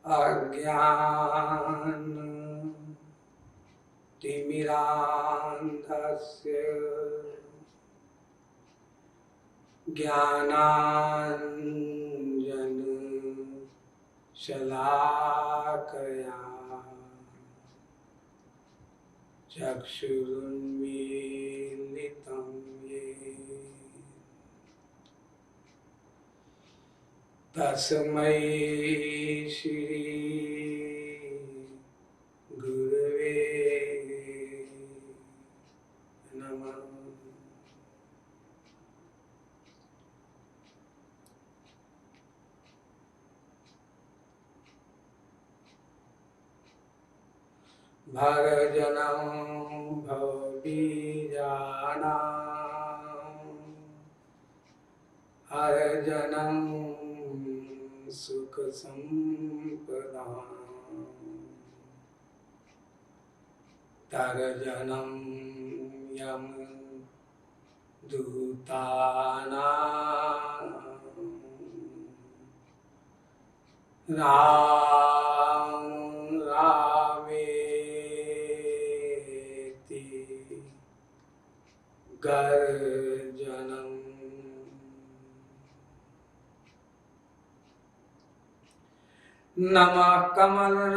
अज्ञान तिमिरान्धस्य ज्ञानाञ्जन शलाकया चक्षुरुन्मीलितं येन तस्मै श्री गुरवे नमः। भरजनं भवबीजानां हरजनं सुखसम्पदां तरजनं यम दूतानां राम रामेति गर्जनम्। नमः कमलनाभाय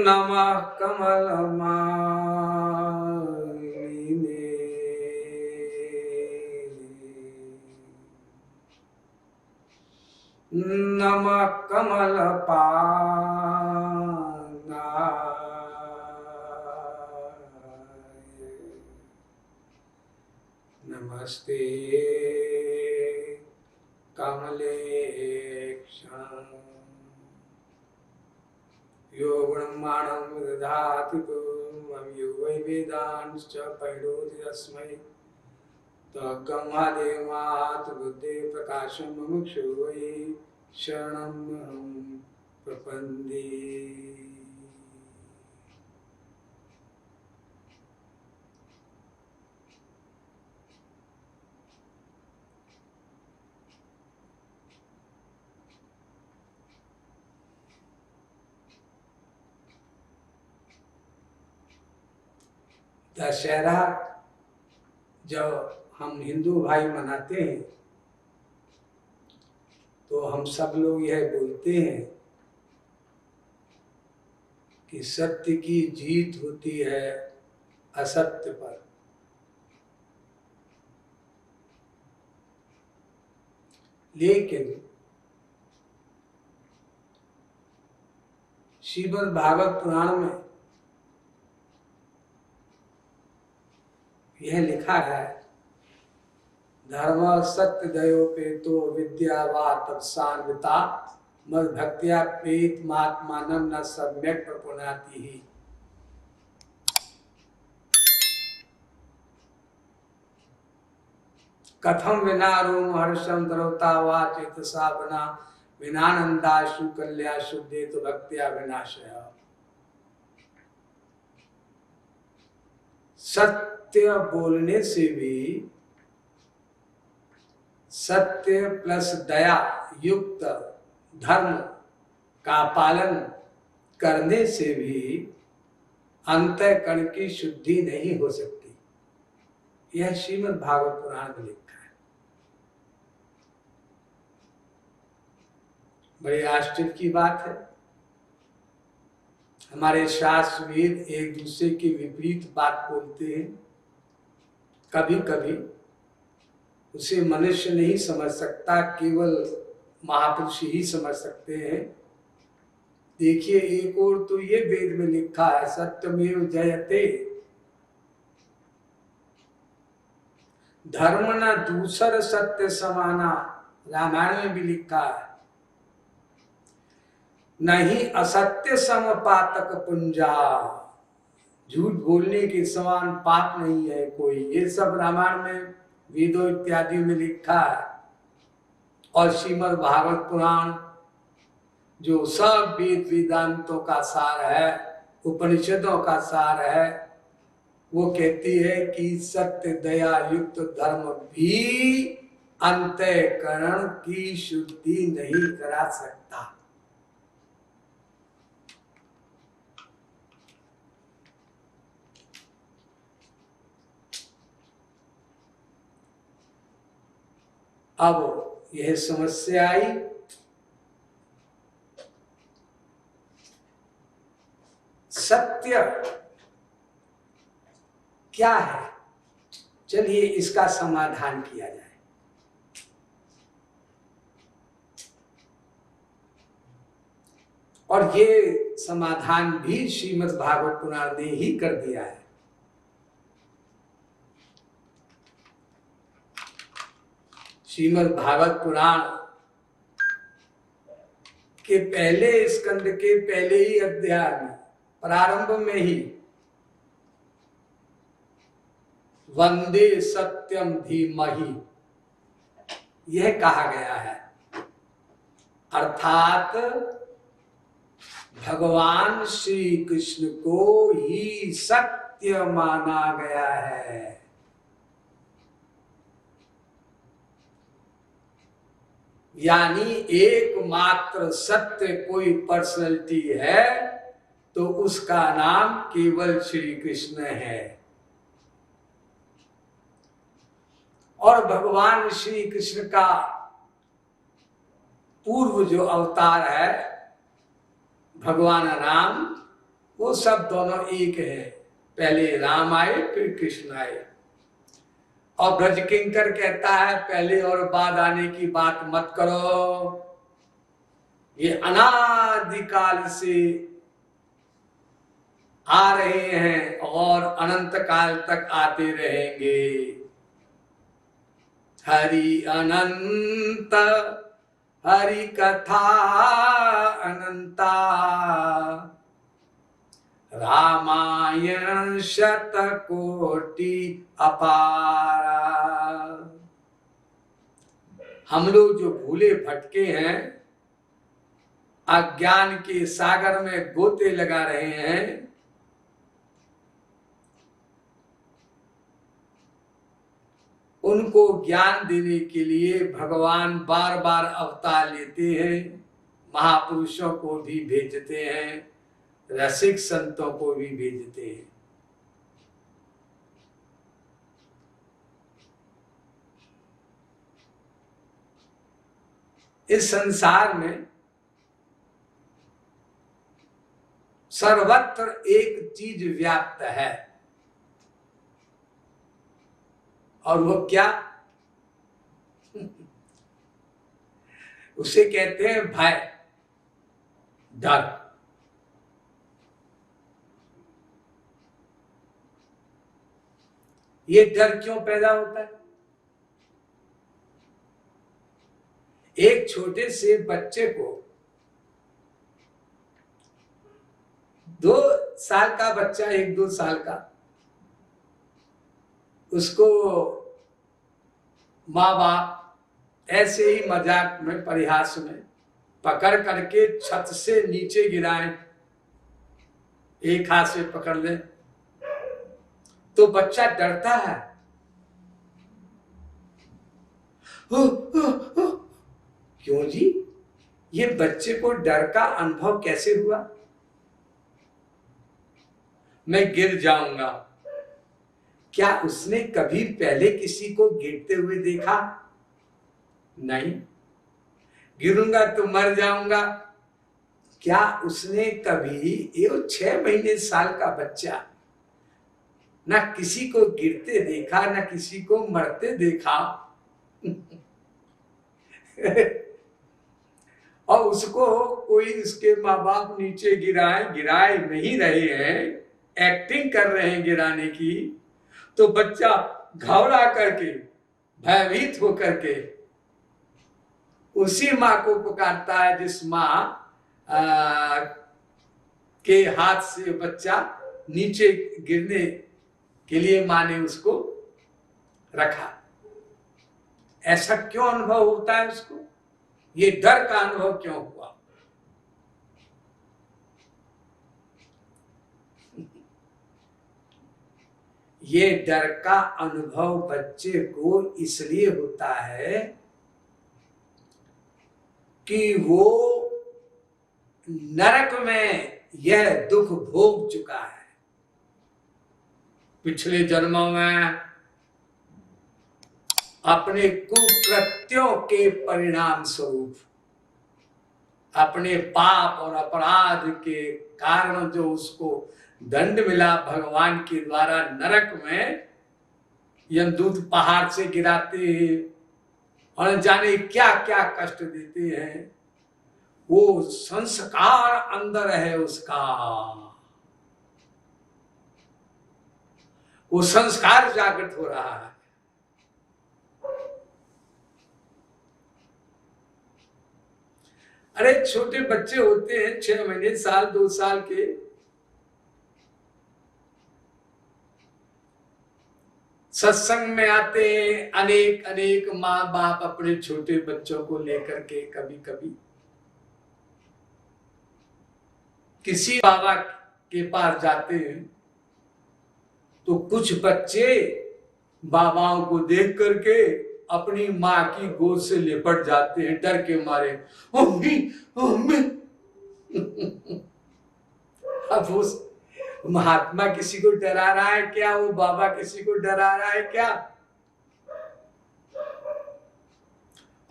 नमः कमलमालिने नमः कमलपानाय नमस्ते कमलेक्षण यो ब्रह्माणं दधाति पूर्वं यो वै वेदांश्च प्रणोति तस्मै तद्ब्रह्मादेवात् बुद्धे प्रकाशं मुमुक्षु वै शरणमहं प्रपद्ये। दशहरा जब हम हिंदू भाई मनाते हैं तो हम सब लोग यह बोलते हैं कि सत्य की जीत होती है असत्य पर। लेकिन श्रीमद् भागवत पुराण में यह लिखा है धर्म सत्य दयोपेतो विद्या वा तत्सान्विता मद भक्त्या प्रेत महात्मानं न सम्यक प्रपुनाति ही। कथम विना रोम हर्षम द्रवता वा चेतसा बना विनानंदाशु कल्याशु देत भक्त्या विनाशय। सत्य बोलने से भी सत्य प्लस दया युक्त धर्म का पालन करने से भी अंतःकरण की शुद्धि नहीं हो सकती। यह श्रीमद् भागवत पुराण में लिखा है। बड़ी आश्चर्य की बात है, हमारे शास्त्र वेद एक दूसरे के विपरीत बात बोलते हैं। कभी कभी उसे मनुष्य नहीं समझ सकता, केवल महापुरुष ही समझ सकते हैं। देखिए, एक और तो ये वेद में लिखा है सत्यमेव जयते, धर्म न दूसर सत्य समाना। रामायण में भी लिखा है नहीं असत्य सम पातक पुंजा, झूठ बोलने के समान पाप नहीं है कोई। ये सब रामायण में वेदों इत्यादि में लिखा है। और श्रीमद् भागवत पुराण जो सब वेद वेदांतों का सार है, उपनिषदों का सार है। वो कहती है कि सत्य दया युक्त धर्म भी अंतःकरण की शुद्धि नहीं करा सकता। अब यह समस्या आई, सत्य क्या है? चलिए इसका समाधान किया जाए। और ये समाधान भी श्रीमद् भागवत पुराण ने ही कर दिया है। श्रीमद् भागवत पुराण के पहले स्कंद के पहले ही अध्याय में, प्रारंभ में ही वंदे सत्यम धीमहि यह कहा गया है। अर्थात भगवान श्री कृष्ण को ही सत्य माना गया है। यानी एकमात्र सत्य कोई पर्सनैलिटी है तो उसका नाम केवल श्री कृष्ण है। और भगवान श्री कृष्ण का पूर्व जो अवतार है भगवान राम, वो सब दोनों एक है। पहले राम आए फिर कृष्ण आए। और ब्रज किंकर कहता है पहले और बाद आने की बात मत करो, ये अनादिकाल से आ रहे हैं और अनंत काल तक आते रहेंगे। हरि अनंत हरि कथा अनंता, रामायण शतकोटि अपारा। हम लोग जो भूले भटके हैं, अज्ञान के सागर में गोते लगा रहे हैं, उनको ज्ञान देने के लिए भगवान बार बार अवतार लेते हैं। महापुरुषों को भी भेजते हैं, रसिक संतों को भी भेजते हैं। इस संसार में सर्वत्र एक चीज व्याप्त है, और वो क्या? उसे कहते हैं भय, डर। ये डर क्यों पैदा होता है? एक छोटे से बच्चे को, 2 साल का बच्चा, 1-2 साल का, उसको माँ बाप ऐसे ही मजाक में परिहास में पकड़ करके छत से नीचे गिराएं, एक हाथ से पकड़ ले तो बच्चा डरता है। क्यों जी? ये बच्चे को डर का अनुभव कैसे हुआ? मैं गिर जाऊंगा। क्या उसने कभी पहले किसी को गिरते हुए देखा? नहीं। गिरूंगा तो मर जाऊंगा। क्या उसने कभी, ये 6 महीने साल का बच्चा, ना किसी को गिरते देखा ना किसी को मरते देखा। और उसको कोई, उसके माँ बाप नीचे गिराए नहीं रहे हैं, एक्टिंग कर रहे हैं गिराने की, तो बच्चा घबरा करके, भयभीत होकर के उसी माँ को पुकारता है जिस माँ के हाथ से बच्चा नीचे गिरने के लिए माँ ने उसको रखा। ऐसा क्यों अनुभव होता है उसको? ये डर का अनुभव क्यों हुआ? ये डर का अनुभव बच्चे को इसलिए होता है कि वो नरक में यह दुख भोग चुका है। पिछले जन्मों में अपने कुकृत्यों के परिणाम स्वरूप, अपने पाप और अपराध के कारण जो उसको दंड मिला भगवान के द्वारा नरक में, यमदूत पहाड़ से गिराते हैं और जाने क्या क्या कष्ट देते हैं, वो संस्कार अंदर है उसका, वो संस्कार जागृत हो रहा है। अरे छोटे बच्चे होते हैं 6 महीने, साल, 2 साल के, सत्संग में आते हैं। अनेक अनेक माँ बाप अपने छोटे बच्चों को लेकर के कभी कभी किसी बाबा के पास जाते हैं, तो कुछ बच्चे बाबाओं को देख करके अपनी माँ की गोद से लिपट जाते हैं डर के मारे, मम्मी मम्मी। अब उस महात्मा किसी को डरा रहा है क्या? वो बाबा किसी को डरा रहा है क्या?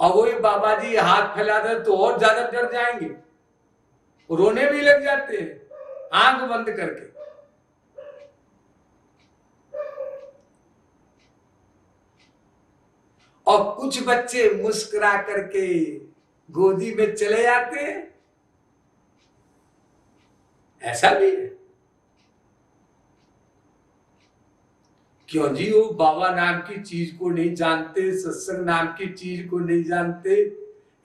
और वही बाबा जी हाथ फैला दे तो और ज्यादा डर जाएंगे, रोने भी लग जाते हैं आंख बंद करके। और कुछ बच्चे मुस्कुरा करके गोदी में चले जाते हैं, ऐसा भी है। क्यों जी? वो बाबा नाम की चीज को नहीं जानते, सत्संग नाम की चीज को नहीं जानते।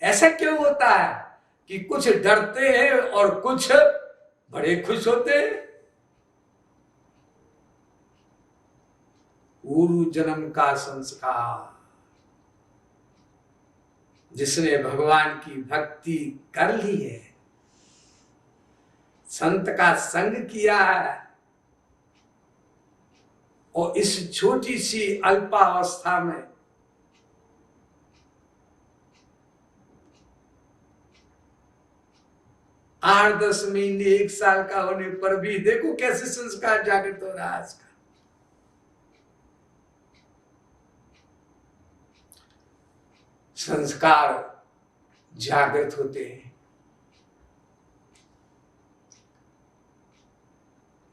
ऐसा क्यों होता है कि कुछ डरते हैं और कुछ बड़े खुश होते हैं? पूर्व जन्म का संस्कार, जिसने भगवान की भक्ति कर ली है, संत का संग किया है, और इस छोटी सी अल्पावस्था में आठ 10 महीने 1 साल का होने पर भी देखो कैसे संस्कार जागृत हो रहा है इसका। संस्कार जागृत होते हैं,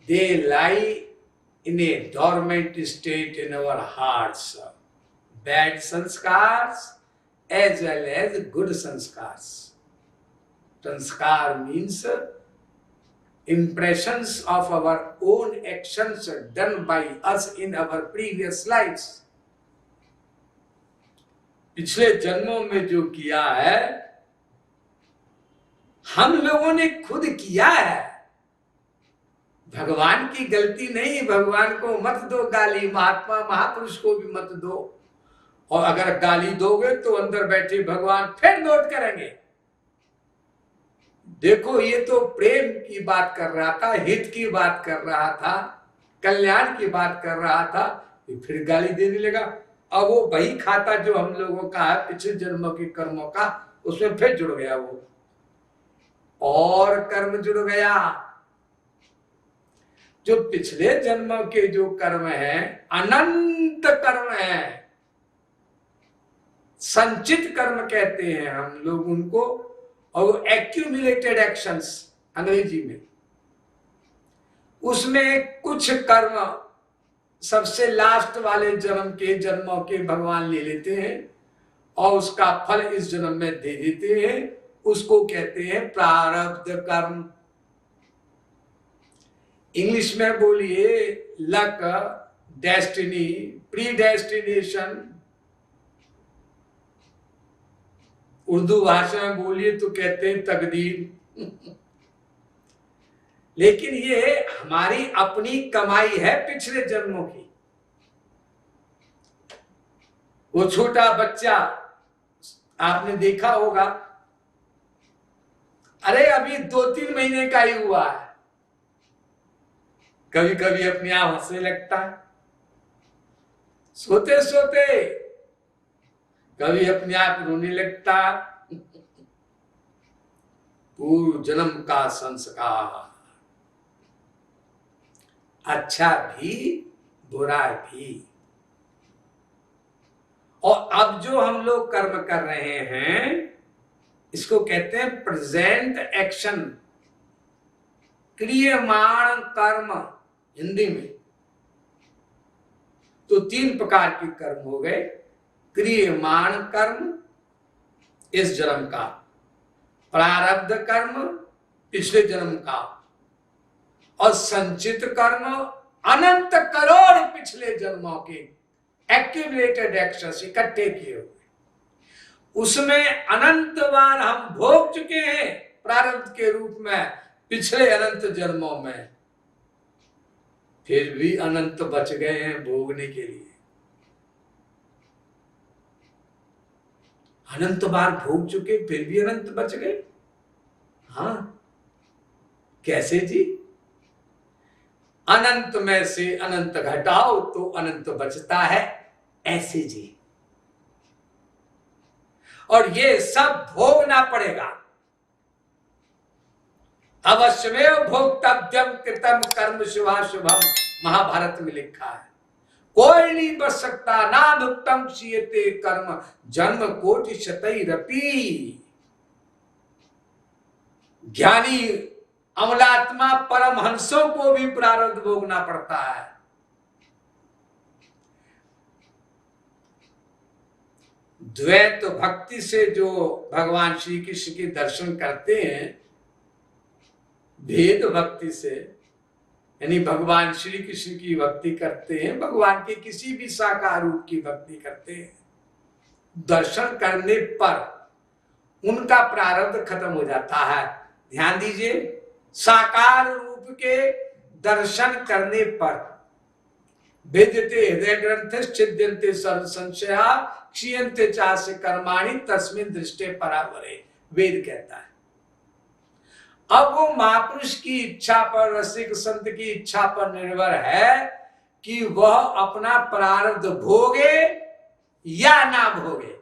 they lie in a dormant state in our hearts. Bad sanskars as well as good sanskars. Sanskar means impressions of our own actions done by us in our previous lives. पिछले जन्मों में जो किया है हम लोगों ने खुद किया है, भगवान की गलती नहीं। भगवान को मत दो गाली, महात्मा महापुरुष को भी मत दो, और अगर गाली दोगे तो अंदर बैठे भगवान फिर नोट करेंगे। देखो ये तो प्रेम की बात कर रहा था, हित की बात कर रहा था, कल्याण की बात कर रहा था, फिर गाली देने लगा। अब वो वही खाता जो हम लोगों का है पिछले जन्मों के कर्मों का, उसमें फिर जुड़ गया वो, और कर्म जुड़ गया। जो पिछले जन्मों के जो कर्म हैं, अनंत कर्म हैं, संचित कर्म कहते हैं हम लोग उनको, और एक्यूमुलेटेड एक्शंस अंग्रेजी में। उसमें कुछ कर्म सबसे लास्ट वाले जन्म के जन्मों के भगवान ले लेते हैं और उसका फल इस जन्म में दे देते हैं, उसको कहते हैं प्रारब्ध कर्म। इंग्लिश में बोलिए लक, डेस्टिनी, प्रीडेस्टिनेशन। उर्दू भाषा में बोलिए तो कहते हैं तकदीर। लेकिन ये हमारी अपनी कमाई है पिछले जन्मों की। वो छोटा बच्चा आपने देखा होगा, अरे अभी 2-3 महीने का ही हुआ है, कभी कभी अपने आप हंसने लगता है। सोते सोते कभी अपने आप रोने लगता। पूर्व जन्म का संस्कार, अच्छा भी बुरा भी। और अब जो हम लोग कर्म कर रहे हैं इसको कहते हैं प्रेजेंट एक्शन, क्रियमाण कर्म हिंदी में। तो 3 प्रकार के कर्म हो गए। क्रियमाण कर्म इस जन्म का, प्रारब्ध कर्म पिछले जन्म का, और संचित कर्म अनंत करोड़ पिछले जन्मों के एक्यूमुलेटेड एक्शंस इकट्ठे किए हुए। उसमें अनंत बार हम भोग चुके हैं प्रारब्ध के रूप में पिछले अनंत जन्मों में, फिर भी अनंत बच गए हैं भोगने के लिए। अनंत बार भोग चुके फिर भी अनंत बच गए। हाँ, कैसे जी? अनंत में से अनंत घटाओ तो अनंत बचता है, ऐसे जी। और ये सब भोगना पड़ेगा। अवश्यमेव भोक्तव्यम कृतम कर्म शुभाशुभम, महाभारत में लिखा है। कोई नहीं बच सकता, ना भुक्तम क्षीयते कर्म जन्म कोटि शतैरपि। ज्ञानी अमलात्मा परमहंसों को भी प्रारब्ध भोगना पड़ता है। द्वैत भक्ति से जो भगवान श्री कृष्ण के दर्शन करते हैं, भेद भक्ति से यानी भगवान श्री कृष्ण की भक्ति करते हैं, भगवान के किसी भी साकार रूप की भक्ति करते हैं, दर्शन करने पर उनका प्रारब्ध खत्म हो जाता है। ध्यान दीजिए, साकार रूप के दर्शन करने पर वेद्यते हृदय ग्रंथ छिद्यन्ते सर्व संशया क्षीयन्ते चास्य कर्माणि तस्मिन् दृष्टे परावरे, वेद कहता है। अब वो महापुरुष की इच्छा पर, रसिक संत की इच्छा पर निर्भर है कि वह अपना प्रारब्ध भोगे या ना भोगे।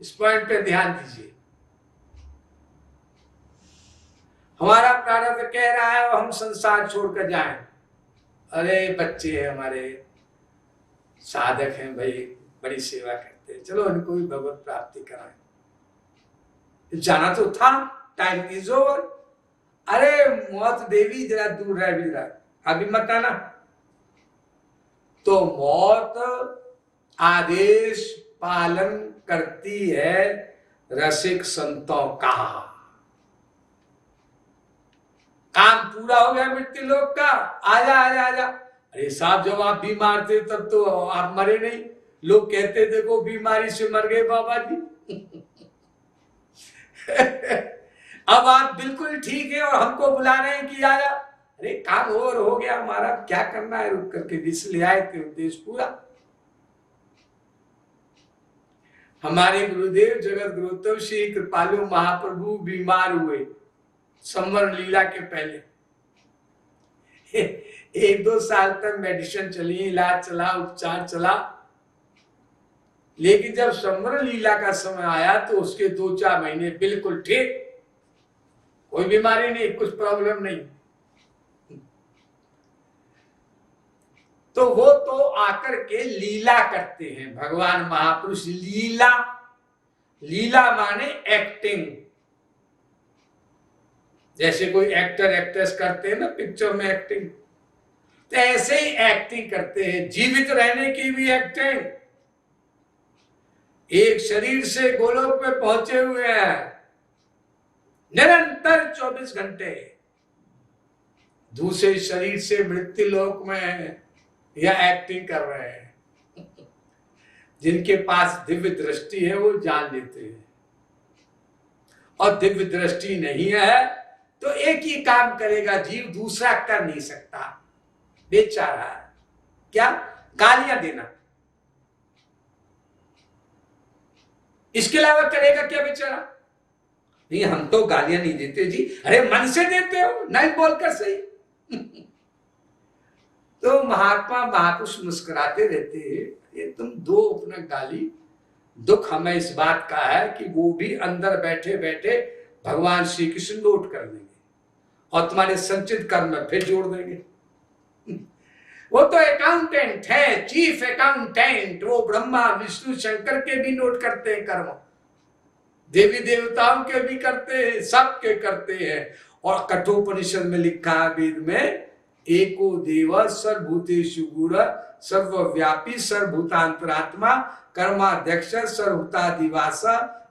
इस पॉइंट पे ध्यान दीजिए। हमारा प्रारब्ध कह रहा है हम संसार छोड़कर जाएं। अरे बच्चे हैं हमारे, साधक हैं भाई, बड़ी सेवा करते हैं, चलो इनको भी भगवत प्राप्ति कराएं। जाना तो था, टाइम इज ओवर। अरे मौत देवी जरा दूर रह भी रहा, अभी मत आना। तो मौत आदेश पालन करती है रसिक संतों का। काम पूरा हो गया मृत्यु लोक का, आजा आजा आजा। अरे साहब जब आप बीमार थे तब तो आप मरे नहीं, लोग कहते देखो बीमारी से मर गए बाबा जी। अब आप बिल्कुल ठीक है और हमको बुला रहे हैं कि आया। अरे काम और हो गया हमारा, क्या करना है, रुक करके इसलिए आए थे, उद्देश्य पूरा। हमारे गुरुदेव जगत गुरुदेव श्री कृपालु महाप्रभु बीमार हुए संवरण लीला के पहले। 1-2 साल तक मेडिसिन चली, इलाज चला, उपचार चला, लेकिन जब संवरण लीला का समय आया तो उसके 2-4 महीने बिल्कुल ठीक, कोई बीमारी नहीं, कुछ प्रॉब्लम नहीं। तो वो तो आकर के लीला करते हैं भगवान महापुरुष। लीला, लीला माने एक्टिंग। जैसे कोई एक्टर एक्ट्रेस करते हैं ना पिक्चर में एक्टिंग, तो ऐसे ही एक्टिंग करते हैं, जीवित रहने की भी एक्टिंग। एक शरीर से गोलोक पे पहुंचे हुए हैं, निरंतर 24 घंटे दूसरे शरीर से मृत्यु लोक में या एक्टिंग कर रहे हैं। जिनके पास दिव्य दृष्टि है वो जान लेते हैं, और दिव्य दृष्टि नहीं है तो एक ही काम करेगा जीव, दूसरा कर नहीं सकता, बेचारा है। क्या? गालियां देना, इसके अलावा करेगा क्या बेचारा? नहीं हम तो गालियां नहीं देते जी। अरे मन से देते हो, नहीं बोलकर सही। तो महात्मा महापुरुष मुस्कुराते रहते हैं, ये तुम दो अपना गाली। दुख हमें इस बात का है कि वो भी अंदर बैठे बैठे भगवान श्री कृष्ण नोट कर देंगे और तुम्हारे संचित कर्म में फिर जोड़ देंगे। वो तो अकाउंटेंट है, चीफ अकाउंटेंट, वो ब्रह्मा विष्णु शंकर के भी नोट करते हैं कर्म, देवी देवताओं के भी करते हैं, सबके करते हैं। और कठोपनिषद में लिखा है वेद में, एको देव सर्वभूतेषु गुरु सर्वव्यापी सर्वभूतांतरात्मा कर्माध्यक्ष सर्वभूतादिवास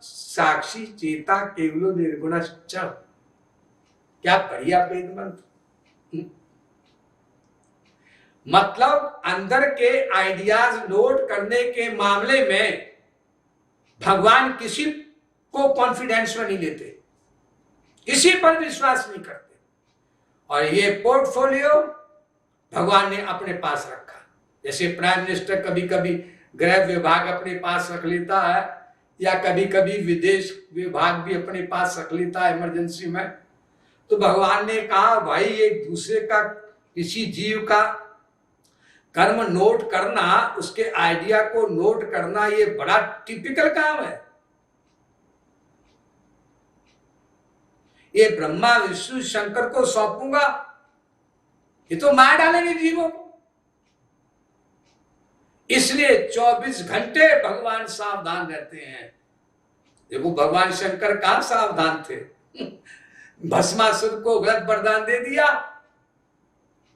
साक्षी चेता केवलो निर्गुणश्च। क्या बढ़िया वेद मंत्र। मतलब अंदर के आइडियाज नोट करने के मामले में भगवान किसी को कॉन्फिडेंस में नहीं लेते, किसी पर विश्वास नहीं करते। और ये पोर्टफोलियो भगवान ने अपने पास रखा। जैसे प्राइम मिनिस्टर कभी कभी गृह विभाग अपने पास रख लेता है, या कभी कभी विदेश विभाग भी अपने पास रख लेता है इमरजेंसी में। तो भगवान ने कहा भाई एक दूसरे का, किसी जीव का कर्म नोट करना, उसके आइडिया को नोट करना, ये बड़ा टिपिकल काम है। ये ब्रह्मा विष्णु शंकर को सौंपूंगा, ये तो मार डालेंगे जीवों को। इसलिए 24 घंटे भगवान सावधान रहते हैं। देखो भगवान शंकर कहां सावधान थे। भस्मासुर को गलत वरदान दे दिया,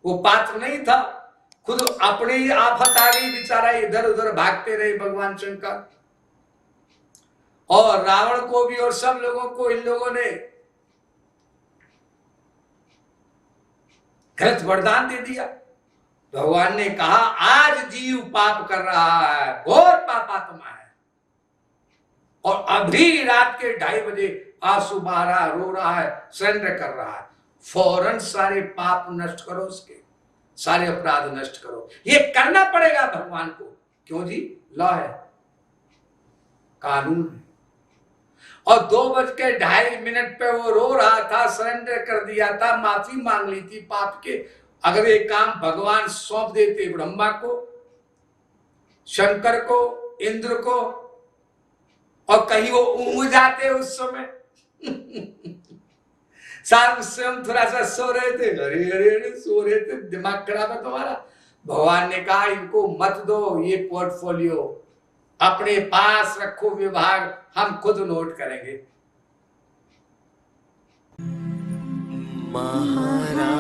वो पात्र नहीं था, खुद अपने ही आफत आ गई, बेचारा इधर उधर भागते रहे भगवान शंकर। और रावण को भी और सब लोगों को इन लोगों ने गलत वरदान दे दिया। भगवान ने कहा आज जीव पाप कर रहा है, घोर पापात्मा है, और अभी रात के 2:30 बजे आंसू बहा रहा, रो रहा है, सरेंडर कर रहा है। फौरन सारे पाप नष्ट करो, उसके सारे अपराध नष्ट करो। ये करना पड़ेगा भगवान को। क्यों जी? लॉ है, कानून है। और 2:02 पे वो रो रहा था, सरेंडर कर दिया था, माफी मांग ली थी पाप के। अगर ये काम भगवान सौंप देते ब्रह्मा को, शंकर को, इंद्र को, और कहीं वो ऊँग जाते उस समय साहब उससे हम थोड़ा सा सो रहे थे, अरे अरे अरे सो रहे थे, दिमाग खराब है तुम्हारा। भगवान ने कहा इनको मत दो, ये पोर्टफोलियो अपने पास रखो, विभाग हम खुद नोट करेंगे। महाराज